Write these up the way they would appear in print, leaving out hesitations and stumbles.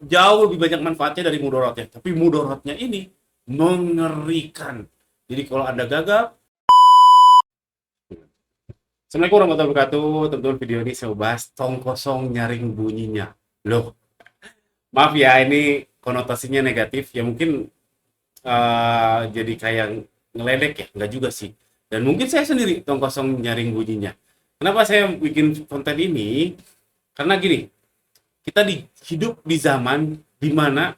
jauh lebih banyak manfaatnya dari mudaratnya. Tapi mudaratnya ini mengerikan. Jadi kalau Anda gagal, Assalamualaikum warahmatullahi wabarakatuh. Teman-teman, video ini saya bahas tong kosong nyaring bunyinya. Loh, maaf ya, ini konotasinya negatif. Ya mungkin jadi kayak ngeledek ya, nggak juga sih. Dan mungkin saya sendiri tong kosong nyaring bunyinya. Kenapa saya bikin konten ini? Karena gini, kita hidup di zaman dimana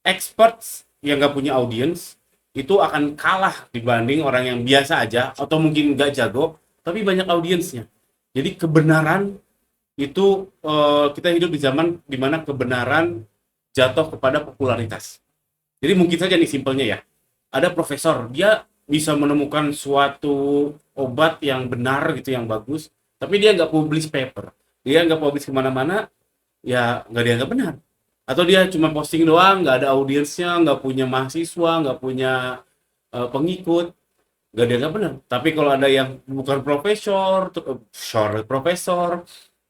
experts yang nggak punya audience itu akan kalah dibanding orang yang biasa aja atau mungkin nggak jago tapi banyak audiensnya. Jadi kebenaran itu kita hidup di zaman dimana kebenaran jatuh kepada popularitas. Jadi mungkin saja nih simpelnya ya, ada profesor dia bisa menemukan suatu obat yang benar gitu, yang bagus, tapi dia nggak publish paper, dia nggak publish kemana-mana, ya nggak dianggap benar. Atau dia cuma posting doang, nggak ada audiensnya, nggak punya mahasiswa, nggak punya pengikut, nggak dianggap benar. Tapi kalau ada yang bukan profesor,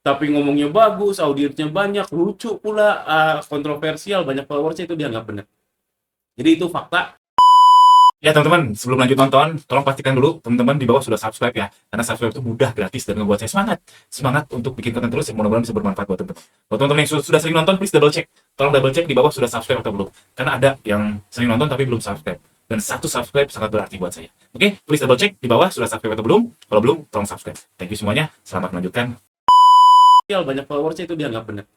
tapi ngomongnya bagus, audiensnya banyak, lucu pula, kontroversial, banyak followersnya, itu dianggap benar. Jadi itu fakta. Ya teman-teman, sebelum lanjut nonton, tolong pastikan dulu teman-teman di bawah sudah subscribe ya. Karena subscribe itu mudah, gratis, dan ngebuat saya semangat untuk bikin konten terus yang mudah-mudahan bisa bermanfaat buat teman-teman. Buat teman-teman yang sudah sering nonton, please double check. Tolong double check di bawah sudah subscribe atau belum. Karena ada yang sering nonton tapi belum subscribe. Dan satu subscribe sangat berarti buat saya. Oke, please double check di bawah sudah subscribe atau belum. Kalau belum, tolong subscribe. Thank you semuanya, selamat melanjutkan. Banyak followersnya, itu dianggap benar.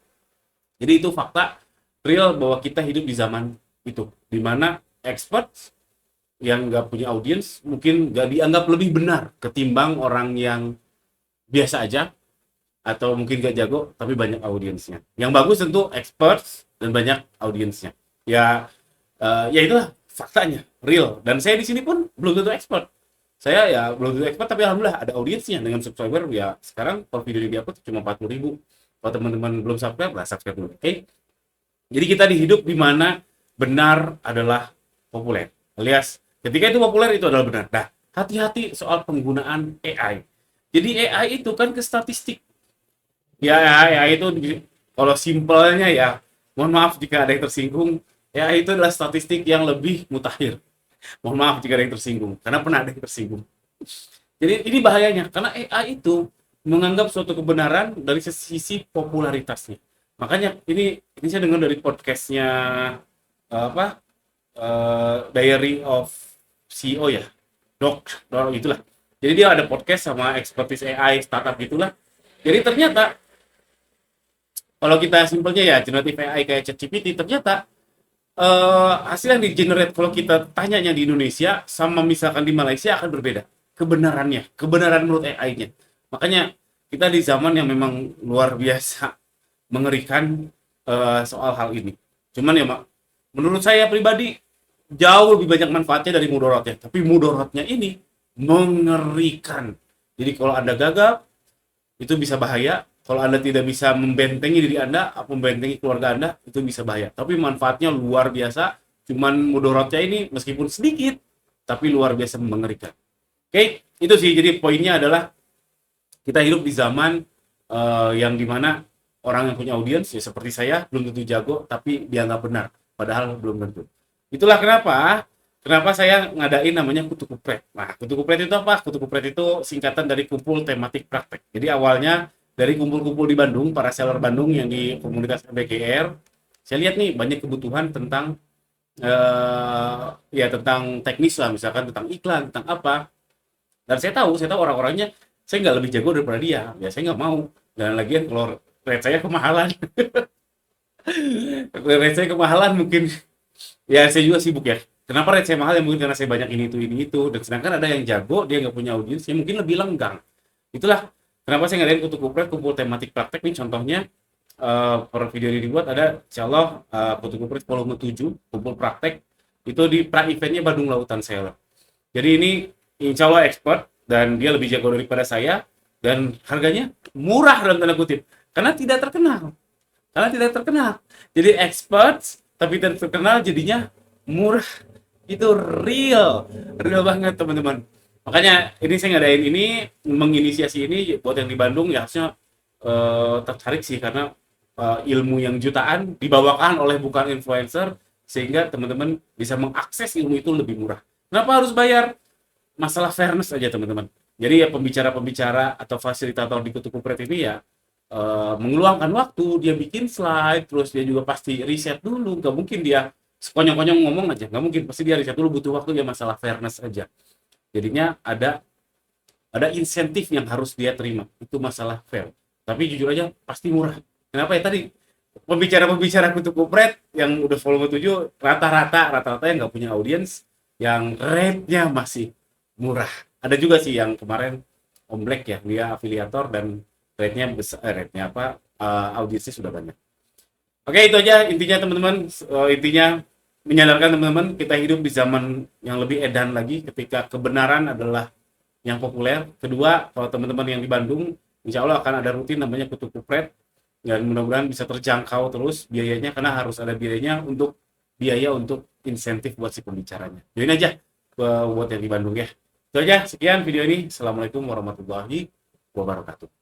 Jadi itu fakta real bahwa kita hidup di zaman itu, dimana expert yang nggak punya audiens mungkin nggak dianggap lebih benar ketimbang orang yang biasa aja atau mungkin nggak jago tapi banyak audiensnya. Yang bagus tentu experts dan banyak audiensnya. Ya itulah faktanya, real. Dan saya di sini pun belum tentu expert. Saya ya belum tentu expert, tapi alhamdulillah ada audiensnya dengan subscriber. Ya sekarang kalau video ini diupload cuma 40.000. Kalau teman-teman belum subscribe, lah subscribe dulu. Oke? Jadi kita dihidup di mana benar adalah populer. Alias ketika itu populer itu adalah benar. Nah, hati-hati soal penggunaan AI. Jadi AI itu kan ke statistik. Ya, AI itu kalau simpelnya ya, mohon maaf jika ada yang tersinggung, AI itu adalah statistik yang lebih mutakhir. Mohon maaf jika ada yang tersinggung, karena pernah ada yang tersinggung. Jadi ini bahayanya, karena AI itu menganggap suatu kebenaran dari sisi popularitasnya. Makanya ini saya dengar dari podcastnya apa Diary of CEO ya, Dok itulah. Jadi dia ada podcast sama expertise AI startup gitulah. Jadi ternyata kalau kita simpelnya ya generative AI kayak ChatGPT, ternyata hasil yang di-generate kalau kita tanyanya di Indonesia sama misalkan di Malaysia akan berbeda kebenaran menurut AI-nya. Makanya kita di zaman yang memang luar biasa mengerikan soal hal ini. Cuman ya menurut saya pribadi jauh lebih banyak manfaatnya dari mudaratnya. Tapi mudaratnya ini mengerikan. Jadi kalau Anda gagal, itu bisa bahaya. Kalau Anda tidak bisa membentengi diri Anda, membentengi keluarga Anda, itu bisa bahaya. Tapi manfaatnya luar biasa. Cuman mudaratnya ini meskipun sedikit, tapi luar biasa mengerikan. Oke, itu sih. Jadi poinnya adalah kita hidup di zaman yang dimana orang yang punya audiens ya seperti saya belum tentu jago tapi dianggap benar, padahal belum tentu. Itulah kenapa saya ngadain namanya Kutu Kupret. Nah, Kutu Kupret itu apa? Kutu Kupret itu singkatan dari kumpul tematik praktek. Jadi awalnya dari kumpul-kumpul di Bandung, para seller Bandung yang di komunitas MBGR, saya lihat nih banyak kebutuhan tentang ya tentang teknis lah, misalkan tentang iklan, tentang apa. Dan saya tahu orang-orangnya saya nggak lebih jago daripada dia. Ya saya nggak mau. Dan lagian kalau rate saya kemahalan, rate saya kemahalan mungkin. Ya saya juga sibuk ya. Kenapa rate saya mahal? Ya mungkin karena saya banyak ini itu. Dan sedangkan ada yang jago, dia nggak punya audiens, ya mungkin lebih lenggang. Itulah kenapa saya ngadain Kutu Kupret, kumpul tematik praktek nih. Contohnya per video ini dibuat ada insyaallah Kutu Kupret volume 7, kumpul praktek. Itu di pra-eventnya Bandung Lautan Seller. Jadi ini insyaallah expert dan dia lebih jago daripada saya. Dan harganya murah dalam tanda kutip. Karena tidak terkenal. Jadi expert tapi tidak terkenal jadinya murah. Itu real banget teman-teman. Makanya ini saya ngadain ini, menginisiasi ini buat yang di Bandung ya harusnya tertarik sih, karena ilmu yang jutaan dibawakan oleh bukan influencer, sehingga teman-teman bisa mengakses ilmu itu lebih murah. Kenapa harus bayar? Masalah fairness aja teman-teman. Jadi ya pembicara-pembicara atau fasilitator di Kutu Kupret ini ya mengeluangkan waktu, dia bikin slide, terus dia juga pasti riset dulu, nggak mungkin dia sekonyong-konyong ngomong aja, nggak mungkin, pasti dia riset dulu, butuh waktu, ya masalah fairness aja. Jadinya ada insentif yang harus dia terima, itu masalah fair. Tapi jujur aja pasti murah. Kenapa ya tadi pembicara-pembicara Kutu Kupret yang udah volume 7 rata-rata yang nggak punya audiens, yang rate-nya masih murah. Ada juga sih yang kemarin Om Black ya, dia afiliator dan rate-nya besar, audiensnya sudah banyak. Oke, itu aja intinya teman-teman. Intinya menyadarkan teman-teman, kita hidup di zaman yang lebih edan lagi ketika kebenaran adalah yang populer. Kedua, kalau teman-teman yang di Bandung, insya Allah akan ada rutin namanya Kutu Kupret, dan mudah-mudahan bisa terjangkau terus biayanya, karena harus ada biayanya untuk insentif buat si pembicaranya. Join aja buat yang di Bandung ya. Itu aja, sekian video ini. Assalamualaikum warahmatullahi wabarakatuh.